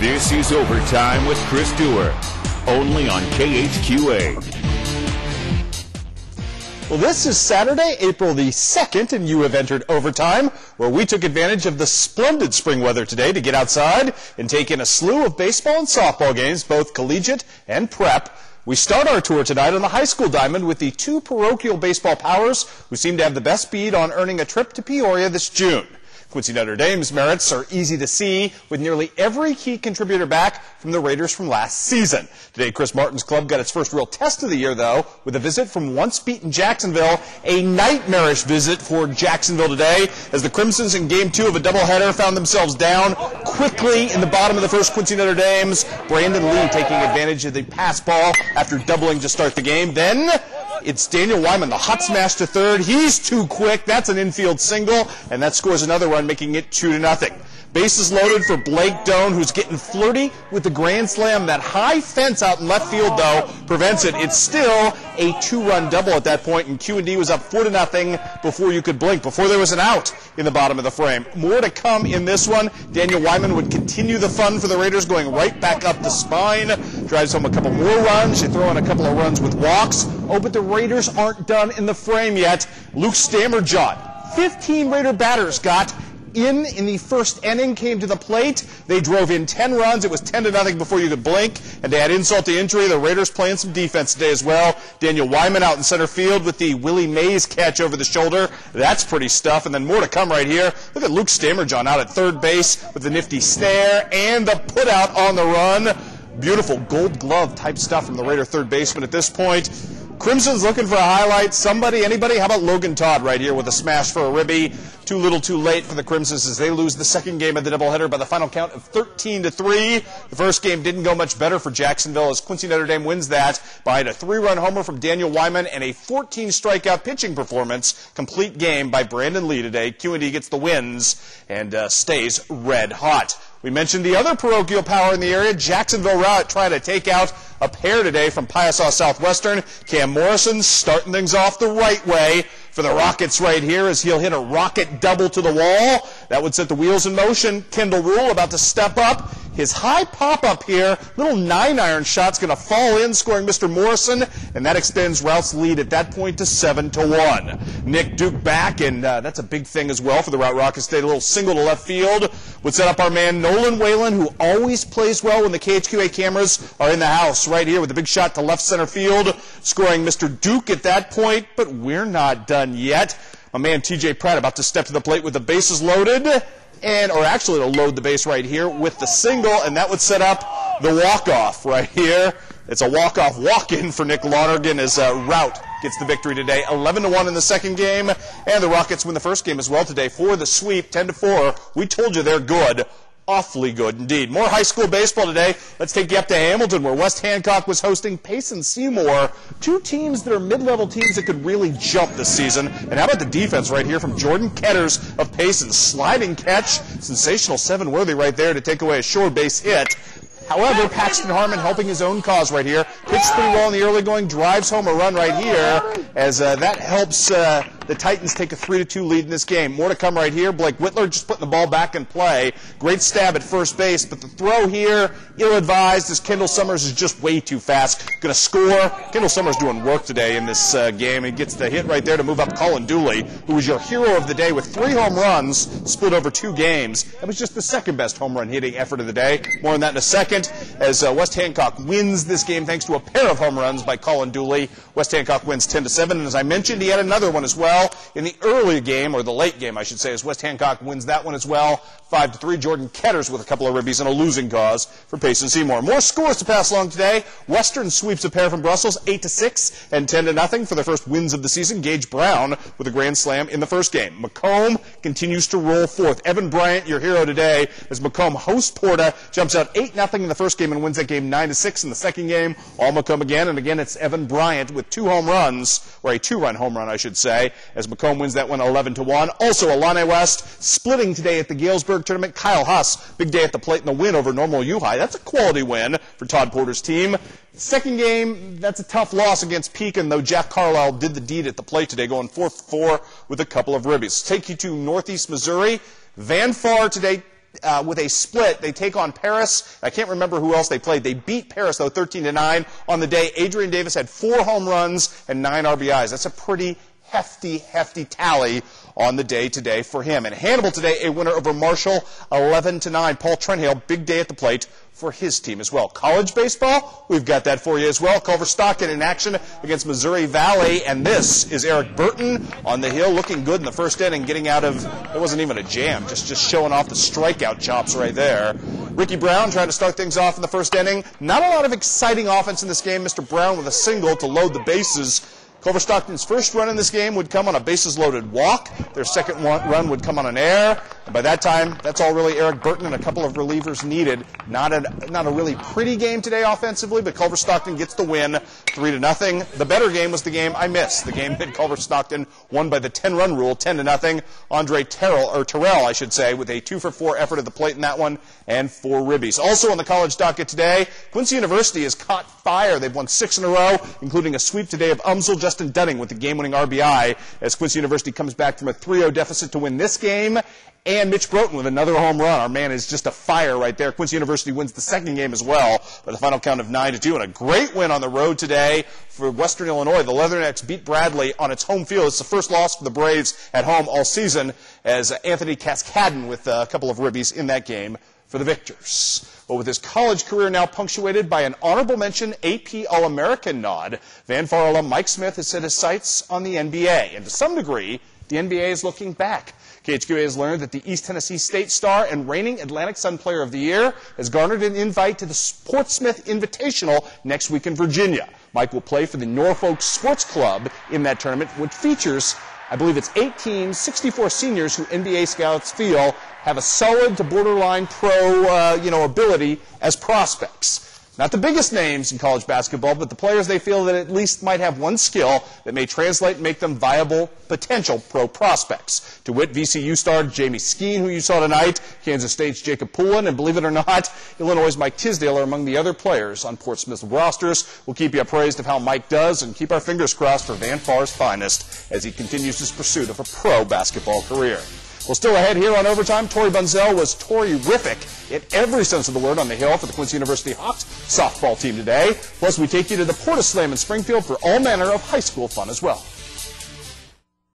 This is Overtime with Chris Dewar, only on KHQA. Well, this is Saturday, April the 2nd, and you have entered Overtime, where we took advantage of the splendid spring weather today to get outside and take in a slew of baseball and softball games, both collegiate and prep. We start our tour tonight on the high school diamond with the two parochial baseball powers who seem to have the best speed on earning a trip to Peoria this June. Quincy Notre Dame's merits are easy to see, with nearly every key contributor back from the Raiders from last season. Today, Chris Martin's club got its first real test of the year, though, with a visit from once-beaten Jacksonville, a nightmarish visit for Jacksonville today, as the Crimsons in Game 2 of a doubleheader found themselves down quickly in the bottom of the first. Quincy Notre Dame's Brandon Lee taking advantage of the pass ball after doubling to start the game. Then it's Daniel Wyman, the hot smash to third. He's too quick. That's an infield single, and that scores another run, making it 2-0. Bases loaded for Blake Doan, who's getting flirty with the grand slam. That high fence out in left field, though, prevents it. It's still a 2-run double at that point, and Q&D was up 4-0 before you could blink, before there was an out in the bottom of the frame. More to come in this one. Daniel Wyman would continue the fun for the Raiders, going right back up the spine. Drives home a couple more runs. You throw in a couple of runs with walks. Oh, but the Raiders aren't done in the frame yet. Luke Stammerjohn, 15 Raider batters got in the first inning, came to the plate. They drove in 10 runs. It was 10-0 before you could blink. And to add insult to injury, the Raiders playing some defense today as well. Daniel Wyman out in center field with the Willie Mays catch over the shoulder. That's pretty stuff. And then more to come right here. Look at Luke Stammerjohn out at third base with the nifty stare and the put out on the run. Beautiful gold glove type stuff from the Raider third baseman at this point. Crimson's looking for a highlight. Somebody, anybody? How about Logan Todd right here with a smash for a ribby? Too little, too late for the Crimsons as they lose the second game of the doubleheader by the final count of 13-3. The first game didn't go much better for Jacksonville as Quincy Notre Dame wins that behind a 3-run homer from Daniel Wyman and a 14-strikeout pitching performance. Complete game by Brandon Lee today. Q&D gets the wins and stays red hot. We mentioned the other parochial power in the area, Jacksonville Route, trying to take out a pair today from Piasaw Southwestern. Cam Morrison starting things off the right way for the Rockets right here as he'll hit a rocket double to the wall. That would set the wheels in motion. Kendall Rule about to step up. His high pop-up here, little 9-iron shot's going to fall in, scoring Mr. Morrison, and that extends Route's lead at that point to 7-1. Nick Duke back, and that's a big thing as well for the Route Rockets today. A little single to left field would set up our man Nolan Whalen, who always plays well when the KHQA cameras are in the house, right here with a big shot to left center field, scoring Mr. Duke at that point, but we're not done yet. My man TJ Pratt about to step to the plate with the bases loaded, or actually to load the base right here with the single, and that would set up the walk-off right here. It's a walk-off walk-in for Nick Lonergan as Route gets the victory today. 11-1 in the second game, and the Rockets win the first game as well today for the sweep, 10-4. We told you they're good. Awfully good indeed. More high school baseball today. Let's take you up to Hamilton, where West Hancock was hosting Payson Seymour. Two teams that are mid-level teams that could really jump this season. And how about the defense right here from Jordan Ketters of Payson? Sliding catch. Sensational Seven-Worthy right there to take away a short base hit. However, Paxton Harmon helping his own cause right here. Pitched pretty well in the early going, drives home a run right here as that helps the Titans take a 3-2 lead in this game. More to come right here. Blake Whitler just putting the ball back in play. Great stab at first base, but the throw here, ill-advised as Kendall Summers is just way too fast. Going to score. Kendall Summers doing work today in this game. He gets the hit right there to move up Colin Dooley, who was your hero of the day with 3 home runs split over 2 games. That was just the second best home run hitting effort of the day. More on that in a second. As West Hancock wins this game thanks to a pair of home runs by Colin Dooley. West Hancock wins 10-7, and as I mentioned, he had another one as well in the early game, or the late game, I should say, as West Hancock wins that one as well, 5-3. Jordan Ketters with a couple of ribbies and a losing cause for Payson Seymour. More scores to pass along today. Western sweeps a pair from Brussels, 8-6 and 10-0 for their first wins of the season. Gage Brown with a grand slam in the first game. Macomb continues to roll forth. Evan Bryant, your hero today, as Macomb hosts Porta, jumps out 8-0 in the first game and wins that game 9-6 in the second game. All Macomb again, and again it's Evan Bryant with 2 home runs, or a 2-run home run, I should say, as Macomb wins that one 11-1. Also, Illini West splitting today at the Galesburg tournament. Kyle Huss, big day at the plate in the win over Normal U High. That's a quality win for Todd Porter's team. Second game, that's a tough loss against Pekin, though Jack Carlisle did the deed at the plate today, going 4-4 with a couple of ribbies. Take you to Northeast Missouri. Van Far today with a split. They take on Paris. I can't remember who else they played. They beat Paris, though, 13-9 on the day. Adrian Davis had 4 home runs and 9 RBIs. That's a pretty hefty tally on the day today for him. And Hannibal today, a winner over Marshall, 11-9. Paul Trenhale, big day at the plate for his team as well. College baseball, we've got that for you as well. Culver Stockton in action against Missouri Valley, and this is Eric Burton on the hill, looking good in the first inning, getting out of, it wasn't even a jam, just showing off the strikeout chops right there. Ricky Brown trying to start things off in the first inning. Not a lot of exciting offense in this game. Mr. Brown with a single to load the bases. Culver Stockton's first run in this game would come on a bases-loaded walk. Their second run would come on an error. And by that time, that's all really Eric Burton and a couple of relievers needed. Not a really pretty game today offensively, but Culver Stockton gets the win, 3-0. The better game was the game I missed. The game that Culver Stockton won by the 10-run rule, 10-0. Andre Terrell, I should say, with a 2-for-4 effort at the plate in that one, and 4 ribbies. Also on the college docket today, Quincy University has caught fire. They've won 6 in a row, including a sweep today of UMSL. Justin Dunning with the game-winning RBI as Quincy University comes back from a 3-0 deficit to win this game. And Mitch Broughton with another home run. Our man is just a fire right there. Quincy University wins the second game as well by the final count of 9-2. And a great win on the road today for Western Illinois. The Leathernecks beat Bradley on its home field. It's the first loss for the Braves at home all season, as Anthony Cascadden with a couple of ribbies in that game for the victors. But with his college career now punctuated by an honorable mention AP All-American nod, Van Far alum Mike Smith has set his sights on the NBA. And to some degree, the NBA is looking back. KHQA has learned that the East Tennessee State star and reigning Atlantic Sun Player of the Year has garnered an invite to the Portsmouth Invitational next week in Virginia. Mike will play for the Norfolk Sports Club in that tournament, which features, I believe it's 8 teams, 64 seniors who NBA scouts feel have a solid to borderline pro, ability as prospects. Not the biggest names in college basketball, but the players they feel that at least might have one skill that may translate and make them viable potential pro prospects. To wit, VCU star Jamie Skeen, who you saw tonight, Kansas State's Jacob Poulin, and believe it or not, Illinois' Mike Tisdale are among the other players on Portsmouth's rosters. We'll keep you appraised of how Mike does and keep our fingers crossed for Van Far's finest as he continues his pursuit of a pro basketball career. Well, still ahead here on Overtime, Tori Bunzell was Tory-rific in every sense of the word on the hill for the Quincy University Hawks softball team today. Plus, we take you to the Porta Slam in Springfield for all manner of high school fun as well.